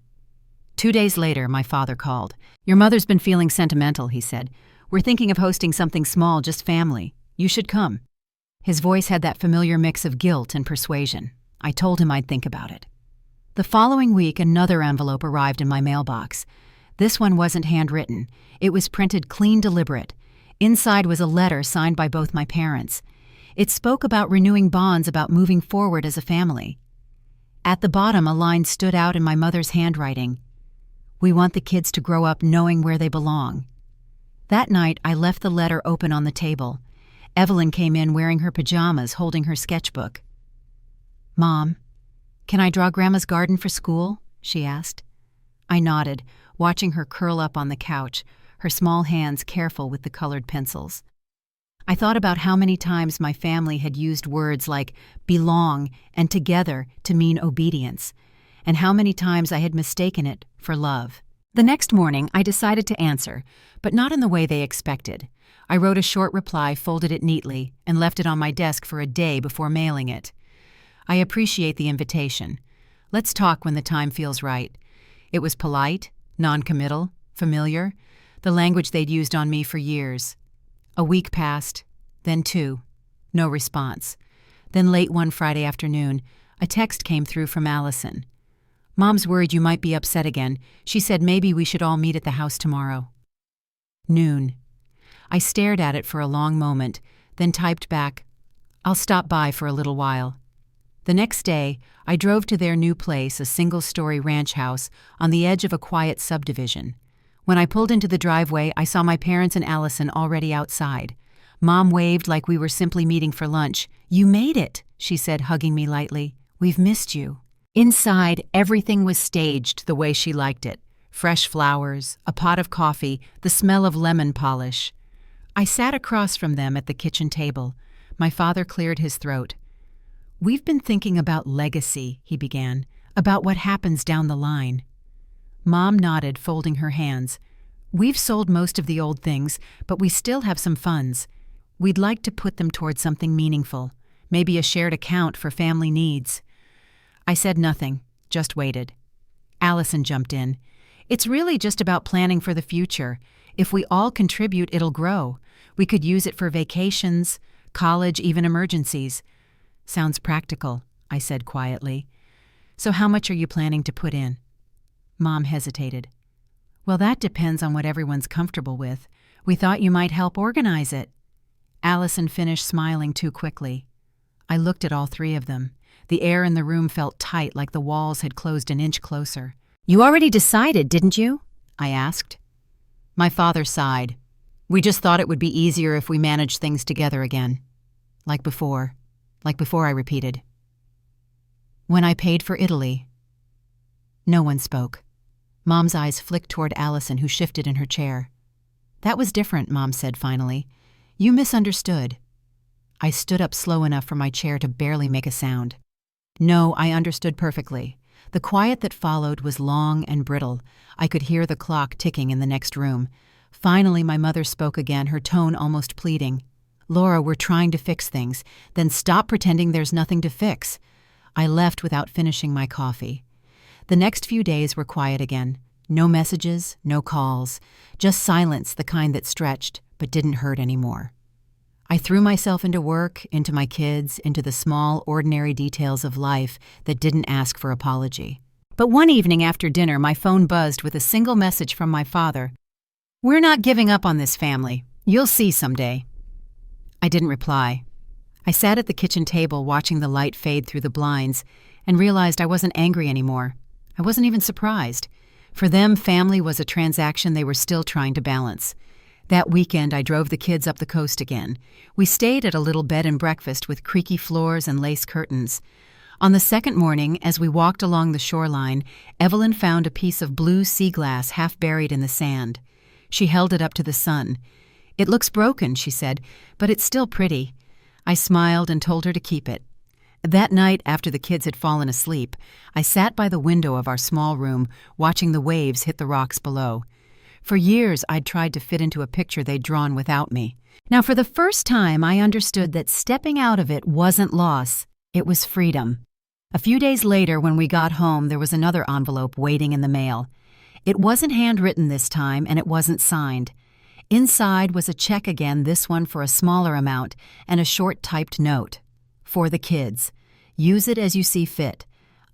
2 days later, my father called. "Your mother's been feeling sentimental," he said. "We're thinking of hosting something small, just family. You should come." His voice had that familiar mix of guilt and persuasion. I told him I'd think about it. The following week, another envelope arrived in my mailbox. This one wasn't handwritten. It was printed clean, deliberate. Inside was a letter signed by both my parents. It spoke about renewing bonds, about moving forward as a family. At the bottom, a line stood out in my mother's handwriting. "We want the kids to grow up knowing where they belong." That night, I left the letter open on the table. Evelyn came in wearing her pajamas, holding her sketchbook. "Mom, can I draw Grandma's garden for school?" she asked. I nodded, watching her curl up on the couch, her small hands careful with the colored pencils. I thought about how many times my family had used words like belong and together to mean obedience, and how many times I had mistaken it for love. The next morning, I decided to answer, but not in the way they expected. I wrote a short reply, folded it neatly, and left it on my desk for a day before mailing it. "I appreciate the invitation. Let's talk when the time feels right." It was polite, non-committal, familiar, the language they'd used on me for years. A week passed, then 2. No response. Then late one Friday afternoon, a text came through from Allison. "Mom's worried you might be upset again. She said maybe we should all meet at the house tomorrow." Noon. I stared at it for a long moment, then typed back, "I'll stop by for a little while." The next day, I drove to their new place, a single-story ranch house on the edge of a quiet subdivision. When I pulled into the driveway, I saw my parents and Allison already outside. Mom waved like we were simply meeting for lunch. "You made it," she said, hugging me lightly. "We've missed you." Inside, everything was staged the way she liked it. Fresh flowers, a pot of coffee, the smell of lemon polish. I sat across from them at the kitchen table. My father cleared his throat. "We've been thinking about legacy," he began, "about what happens down the line." Mom nodded, folding her hands. "We've sold most of the old things, but we still have some funds. We'd like to put them towards something meaningful, maybe a shared account for family needs." I said nothing, just waited. Allison jumped in. "It's really just about planning for the future. If we all contribute, it'll grow. We could use it for vacations, college, even emergencies." "Sounds practical," I said quietly. "So how much are you planning to put in?" Mom hesitated. "Well, that depends on what everyone's comfortable with. We thought you might help organize it." Allison finished smiling too quickly. I looked at all three of them. The air in the room felt tight, like the walls had closed an inch closer. "You already decided, didn't you?" I asked. My father sighed. "We just thought it would be easier if we managed things together again. Like before, I repeated. "When I paid for Italy." No one spoke. Mom's eyes flicked toward Allison, who shifted in her chair. "That was different," Mom said finally. "You misunderstood." I stood up slow enough for my chair to barely make a sound. No, I understood perfectly. The quiet that followed was long and brittle. I could hear the clock ticking in the next room. Finally, my mother spoke again, her tone almost pleading. "Laura, we're trying to fix things. Then stop pretending there's nothing to fix." I left without finishing my coffee. The next few days were quiet again. No messages, no calls. Just silence, the kind that stretched, but didn't hurt anymore. I threw myself into work, into my kids, into the small, ordinary details of life that didn't ask for apology. But one evening after dinner, my phone buzzed with a single message from my father. "We're not giving up on this family. You'll see someday." I didn't reply. I sat at the kitchen table watching the light fade through the blinds and realized I wasn't angry anymore. I wasn't even surprised. For them, family was a transaction they were still trying to balance. That weekend, I drove the kids up the coast again. We stayed at a little bed and breakfast with creaky floors and lace curtains. On the second morning, as we walked along the shoreline, Evelyn found a piece of blue sea glass half buried in the sand. She held it up to the sun. "It looks broken," she said, "but it's still pretty." I smiled and told her to keep it. That night, after the kids had fallen asleep, I sat by the window of our small room, watching the waves hit the rocks below. For years, I'd tried to fit into a picture they'd drawn without me. Now, for the first time, I understood that stepping out of it wasn't loss. It was freedom. A few days later, when we got home, there was another envelope waiting in the mail. It wasn't handwritten this time, and it wasn't signed. Inside was a check again, this one for a smaller amount, and a short typed note. "For the kids. Use it as you see fit."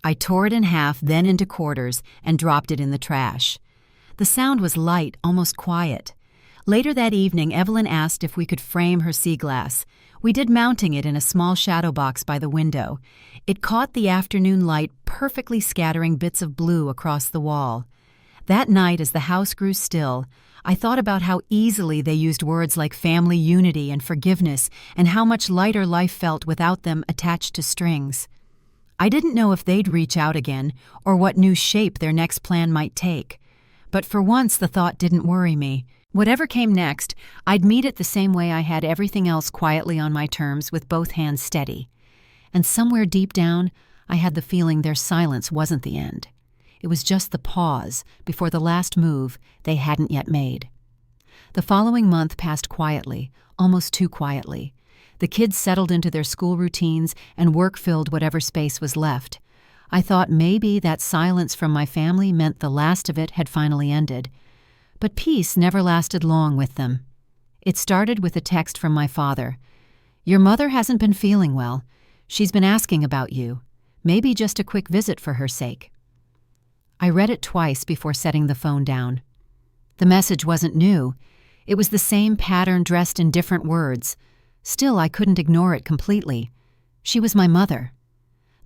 I tore it in half, then into quarters, and dropped it in the trash. The sound was light, almost quiet. Later that evening, Evelyn asked if we could frame her sea glass. We did, mounting it in a small shadow box by the window. It caught the afternoon light, perfectly scattering bits of blue across the wall. That night, as the house grew still, I thought about how easily they used words like family unity and forgiveness, and how much lighter life felt without them attached to strings. I didn't know if they'd reach out again, or what new shape their next plan might take. But for once, the thought didn't worry me. Whatever came next, I'd meet it the same way I had everything else, quietly on my terms, with both hands steady. And somewhere deep down, I had the feeling their silence wasn't the end. It was just the pause before the last move they hadn't yet made. The following month passed quietly, almost too quietly. The kids settled into their school routines, and work filled whatever space was left. I thought maybe that silence from my family meant the last of it had finally ended. But peace never lasted long with them. It started with a text from my father. "Your mother hasn't been feeling well. She's been asking about you. Maybe just a quick visit for her sake." I read it twice before setting the phone down. The message wasn't new. It was the same pattern dressed in different words. Still, I couldn't ignore it completely. She was my mother.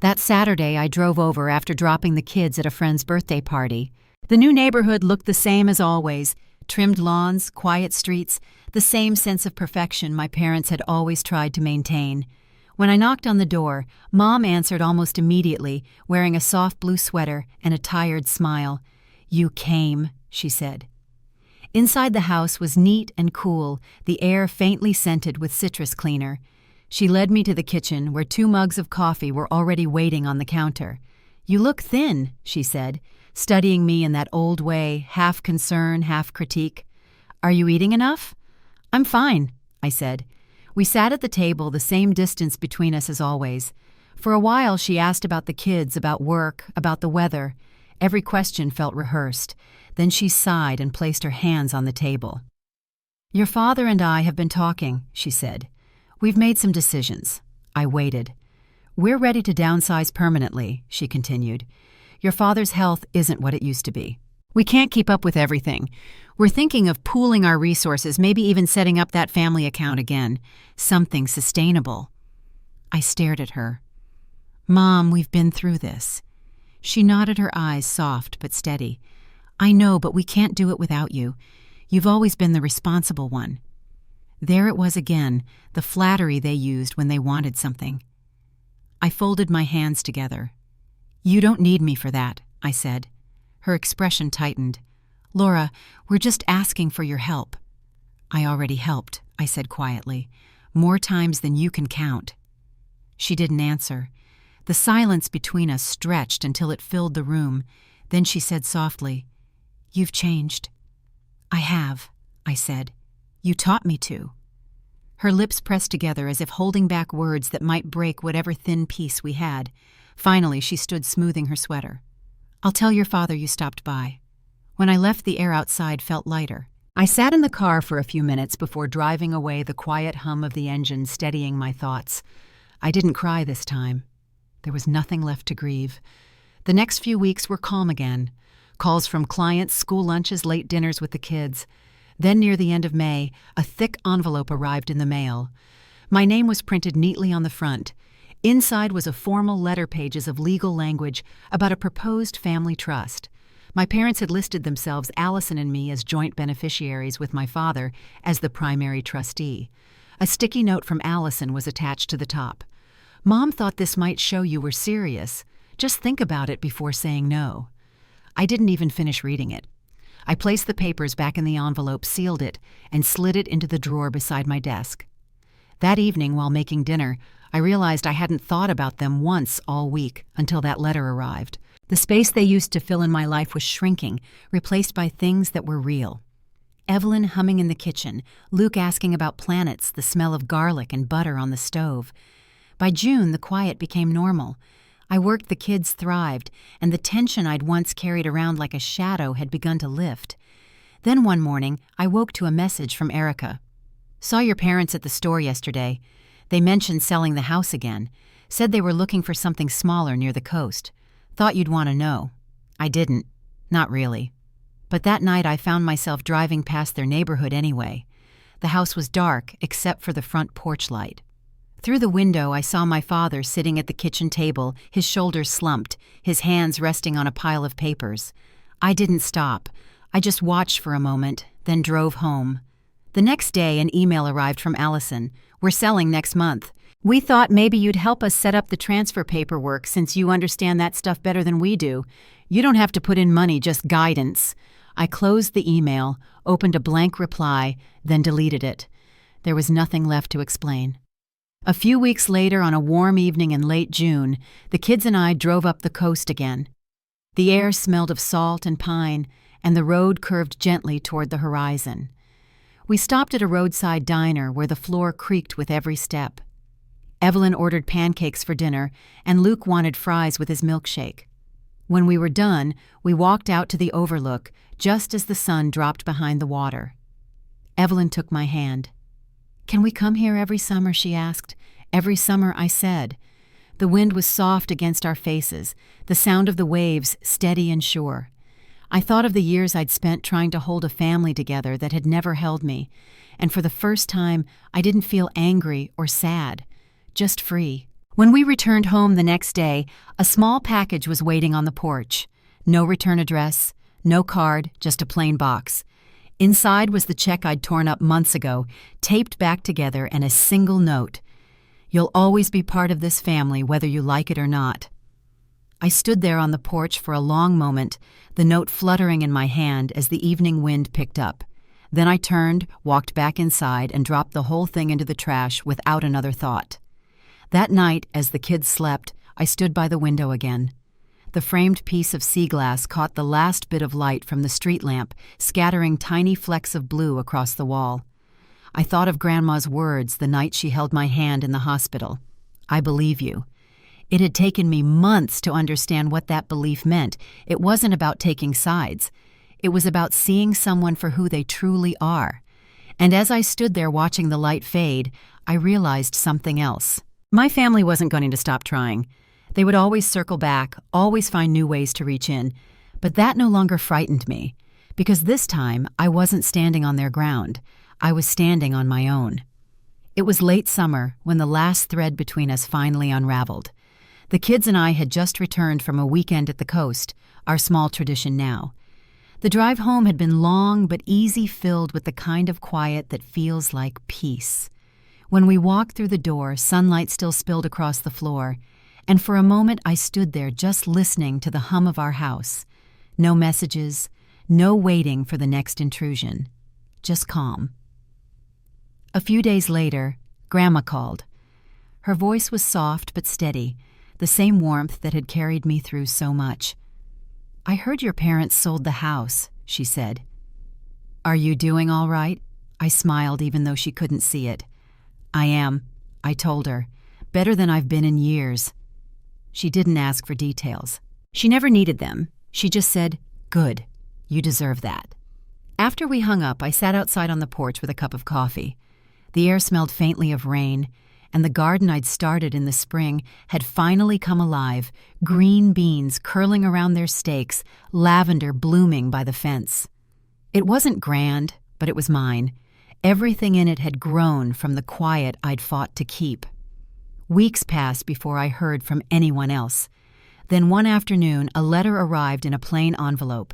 That Saturday, I drove over after dropping the kids at a friend's birthday party. The new neighborhood looked the same as always: trimmed lawns, quiet streets, the same sense of perfection my parents had always tried to maintain. When I knocked on the door, Mom answered almost immediately, wearing a soft blue sweater and a tired smile. "You came," she said. Inside the house was neat and cool, the air faintly scented with citrus cleaner. She led me to the kitchen, where 2 mugs of coffee were already waiting on the counter. "You look thin," she said, studying me in that old way, half concern, half critique. "Are you eating enough?" "I'm fine," I said. We sat at the table, the same distance between us as always. For a while she asked about the kids, about work, about the weather. Every question felt rehearsed. Then she sighed and placed her hands on the table. "Your father and I have been talking," she said. "We've made some decisions." I waited. "We're ready to downsize permanently," she continued. "Your father's health isn't what it used to be. We can't keep up with everything. We're thinking of pooling our resources, maybe even setting up that family account again. Something sustainable." I stared at her. "Mom, we've been through this." She nodded, her eyes soft but steady. "I know, but we can't do it without you. You've always been the responsible one." There it was again, the flattery they used when they wanted something. I folded my hands together. "You don't need me for that," I said. Her expression tightened. "Laura, we're just asking for your help." "I already helped," I said quietly. "More times than you can count." She didn't answer. The silence between us stretched until it filled the room. Then she said softly, "You've changed." "I have," I said. "You taught me to." Her lips pressed together as if holding back words that might break whatever thin peace we had. Finally, she stood smoothing her sweater. "I'll tell your father you stopped by." When I left, the air outside felt lighter. I sat in the car for a few minutes before driving away, the quiet hum of the engine steadying my thoughts. I didn't cry this time. There was nothing left to grieve. The next few weeks were calm again. Calls from clients, school lunches, late dinners with the kids. Then near the end of May, a thick envelope arrived in the mail. My name was printed neatly on the front. Inside was a formal letter, pages of legal language about a proposed family trust. My parents had listed themselves, Allison and me, as joint beneficiaries, with my father as the primary trustee. A sticky note from Allison was attached to the top. "Mom thought this might show you were serious. Just think about it before saying no." I didn't even finish reading it. I placed the papers back in the envelope, sealed it, and slid it into the drawer beside my desk. That evening, while making dinner, I realized I hadn't thought about them once all week until that letter arrived. The space they used to fill in my life was shrinking, replaced by things that were real. Evelyn humming in the kitchen, Luke asking about planets, the smell of garlic and butter on the stove. By June, the quiet became normal. I worked, the kids thrived, and the tension I'd once carried around like a shadow had begun to lift. Then one morning, I woke to a message from Erica. "Saw your parents at the store yesterday. They mentioned selling the house again. Said they were looking for something smaller near the coast. Thought you'd want to know." I didn't. Not really. But that night I found myself driving past their neighborhood anyway. The house was dark, except for the front porch light. Through the window, I saw my father sitting at the kitchen table, his shoulders slumped, his hands resting on a pile of papers. I didn't stop. I just watched for a moment, then drove home. The next day, an email arrived from Allison. "We're selling next month. We thought maybe you'd help us set up the transfer paperwork since you understand that stuff better than we do. You don't have to put in money, just guidance." I closed the email, opened a blank reply, then deleted it. There was nothing left to explain. A few weeks later, on a warm evening in late June, the kids and I drove up the coast again. The air smelled of salt and pine, and the road curved gently toward the horizon. We stopped at a roadside diner where the floor creaked with every step. Evelyn ordered pancakes for dinner, and Luke wanted fries with his milkshake. When we were done, we walked out to the overlook, just as the sun dropped behind the water. Evelyn took my hand. "Can we come here every summer?" she asked. Every summer, I said. The wind was soft against our faces, the sound of the waves steady and sure. I thought of the years I'd spent trying to hold a family together that had never held me, and for the first time, I didn't feel angry or sad, just free. When we returned home the next day, a small package was waiting on the porch. No return address, no card, just a plain box. Inside was the check I'd torn up months ago, taped back together, and a single note. "You'll always be part of this family, whether you like it or not." I stood there on the porch for a long moment, the note fluttering in my hand as the evening wind picked up. Then I turned, walked back inside, and dropped the whole thing into the trash without another thought. That night, as the kids slept, I stood by the window again. The framed piece of sea glass caught the last bit of light from the street lamp, scattering tiny flecks of blue across the wall. I thought of Grandma's words the night she held my hand in the hospital. "I believe you." It had taken me months to understand what that belief meant. It wasn't about taking sides. It was about seeing someone for who they truly are. And as I stood there watching the light fade, I realized something else. My family wasn't going to stop trying. They would always circle back, always find new ways to reach in. But that no longer frightened me, because this time I wasn't standing on their ground. I was standing on my own. It was late summer when the last thread between us finally unraveled. The kids and I had just returned from a weekend at the coast, our small tradition now. The drive home had been long but easy, filled with the kind of quiet that feels like peace. When we walked through the door, sunlight still spilled across the floor, and for a moment I stood there just listening to the hum of our house. No messages, no waiting for the next intrusion. Just calm. A few days later, Grandma called. Her voice was soft but steady, the same warmth that had carried me through so much. "I heard your parents sold the house," she said. "Are you doing all right?" I smiled even though she couldn't see it. "I am," I told her. "Better than I've been in years." She didn't ask for details. She never needed them. She just said, "Good. You deserve that." After we hung up, I sat outside on the porch with a cup of coffee. The air smelled faintly of rain, and the garden I'd started in the spring had finally come alive, green beans curling around their stakes, lavender blooming by the fence. It wasn't grand, but it was mine. Everything in it had grown from the quiet I'd fought to keep. Weeks passed before I heard from anyone else. Then one afternoon, a letter arrived in a plain envelope.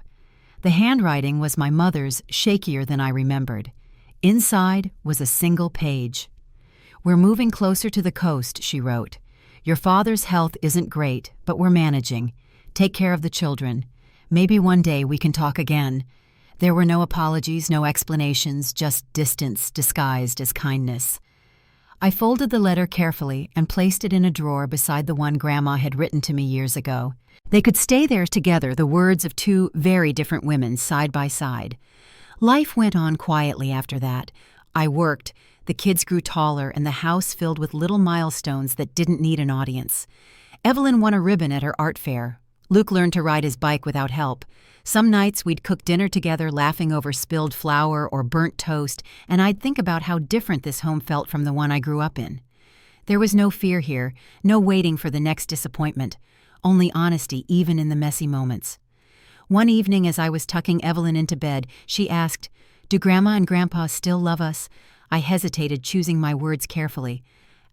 The handwriting was my mother's, shakier than I remembered. Inside was a single page. "We're moving closer to the coast," she wrote. "Your father's health isn't great, but we're managing. Take care of the children. Maybe one day we can talk again." There were no apologies, no explanations, just distance disguised as kindness. I folded the letter carefully and placed it in a drawer beside the one Grandma had written to me years ago. They could stay there together, the words of two very different women side by side. Life went on quietly after that. I worked, the kids grew taller, and the house filled with little milestones that didn't need an audience. Evelyn won a ribbon at her art fair. Luke learned to ride his bike without help. Some nights we'd cook dinner together, laughing over spilled flour or burnt toast, and I'd think about how different this home felt from the one I grew up in. There was no fear here, no waiting for the next disappointment, only honesty even in the messy moments. One evening as I was tucking Evelyn into bed, she asked, "Do Grandma and Grandpa still love us?" I hesitated, choosing my words carefully.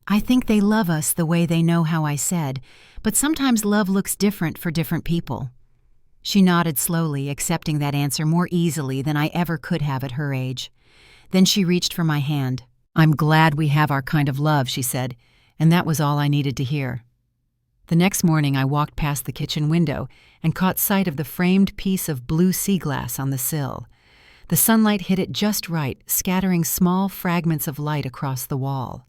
"I think they love us the way they know how I said, but sometimes love looks different for different people." She nodded slowly, accepting that answer more easily than I ever could have at her age. Then she reached for my hand. "I'm glad we have our kind of love," she said, and that was all I needed to hear. The next morning I walked past the kitchen window and caught sight of the framed piece of blue sea glass on the sill. The sunlight hit it just right, scattering small fragments of light across the wall.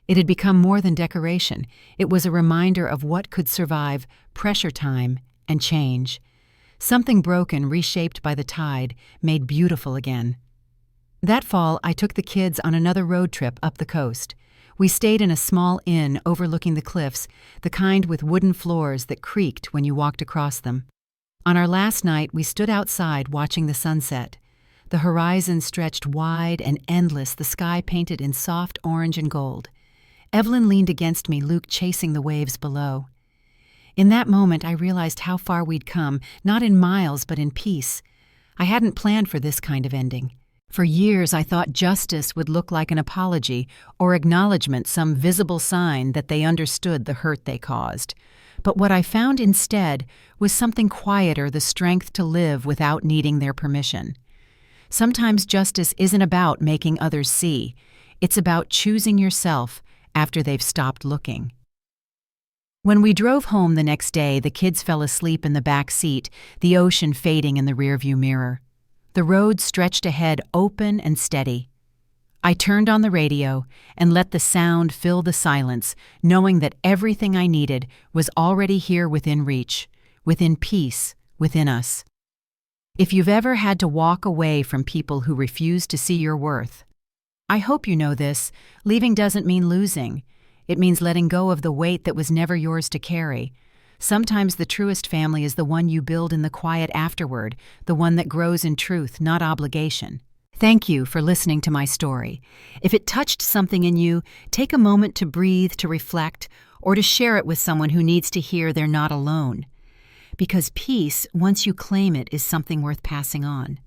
It had become more than decoration. It was a reminder of what could survive pressure time and change. Something broken, reshaped by the tide, made beautiful again. That fall, I took the kids on another road trip up the coast. We stayed in a small inn overlooking the cliffs, the kind with wooden floors that creaked when you walked across them. On our last night, we stood outside watching the sunset. The horizon stretched wide and endless, the sky painted in soft orange and gold. Evelyn leaned against me, Luke chasing the waves below. In that moment, I realized how far we'd come, not in miles, but in peace. I hadn't planned for this kind of ending. For years, I thought justice would look like an apology or acknowledgement, some visible sign that they understood the hurt they caused. But what I found instead was something quieter, the strength to live without needing their permission. Sometimes justice isn't about making others see. It's about choosing yourself after they've stopped looking. When we drove home the next day, the kids fell asleep in the back seat, the ocean fading in the rearview mirror. The road stretched ahead, open and steady. I turned on the radio and let the sound fill the silence, knowing that everything I needed was already here within reach, within peace, within us. If you've ever had to walk away from people who refuse to see your worth, I hope you know this. Leaving doesn't mean losing. It means letting go of the weight that was never yours to carry. Sometimes the truest family is the one you build in the quiet afterward, the one that grows in truth, not obligation. Thank you for listening to my story. If it touched something in you, take a moment to breathe, to reflect, or to share it with someone who needs to hear they're not alone. Because peace, once you claim it, is something worth passing on.